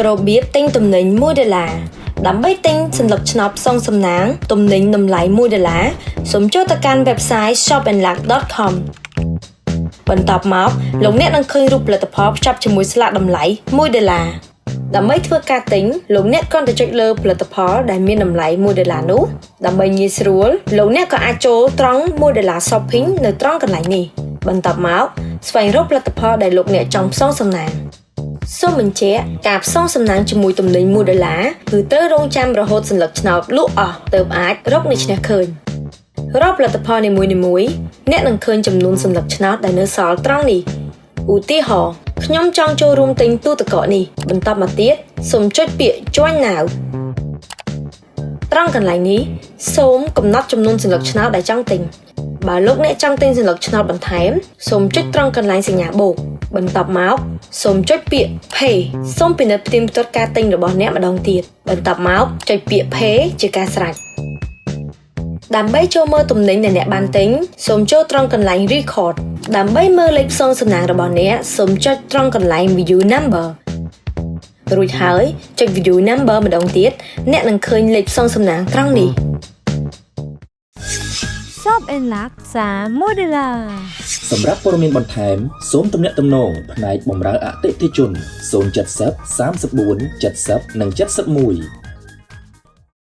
របៀបទិញទំនិញ$1ដើម្បីទិញសន្លឹកឆ្នោតសងសំណាងទំនិញតម្លៃ$1សូមចូលទៅកាន់ website shopandluck.com បន្ទាប់មកលោកអ្នកនឹងឃើញរូបផលិតផលភ្ជាប់ជាមួយស្លាកតម្លៃ$1ដើម្បីធ្វើការទិញលោកអ្នកគ្រាន់តែចុចលើផលិតផលដែលមានតម្លៃ$1នោះដើម្បីងាយស្រួលលោកអ្នកក៏អាចចូលត្រង់$1 shopping នៅត្រង់កន្លែងនេះបន្ទាប់មកស្វែងរកផលិតផលដែលលោកអ្នកចង់ផ្សងសំណាងសូមបញ្ជាក់ការផ្សងសំណាងជាមួយទំនិញ$1គឺត្រូវរងចាំរហូតសន្លឹកឆ្នោតលក់អស់ទើបអាចរកអ្នកឈ្នះឃើញរាល់ផលិតផលនីមួយៗអ្នកនឹងឃើញចំនួនសន្លឹកឆ្នោតដែលនៅសល់ត្រង់នេះឧទាហរណ៍ខ្ញុំចង់ចូលរួមទិញទូទឹកកកនេះបន្តមកទៀតសូមចុចពាក្យ Join Now ត្រង់កន្លែងនេះសូមកំណត់ចំនួនសន្លឹកឆ្នោតដែលចង់ទិញបើលោកអ្នកចង់ទិញសន្លឹកឆ្នោតបន្ថែមសូមចុចត្រង់កន្លែងសញ្ញាបូកបន្ទាប់មកសូមចុចពាក្យ Pay សូមពិនិត្យផ្ទៀងផ្ទាត់ការទិញរបស់អ្នកម្ដងទៀតបន្ទាប់មកចុចពាក្យ Pay ជាការស្រេចដើម្បីចូលមើលទំនិញដែលអ្នកបានទិញសូមចូលត្រង់កន្លែង Record ដើម្បីមើលលេខផ្សងសំណាងរបស់អ្នកសូមចុចត្រង់កន្លែង View Number រួចហើយចុច View Number ម្ដងទៀតអ្នកនឹងឃើញលេខផ្សងសំណាងត្រង់នេះ Shop and Luck $1សម្រាប់ព័ត៌មានបន្ថែមសូមទំនាក់ទំនងផ្នែកបម្រើអតិថិជន070 34 70 និង 71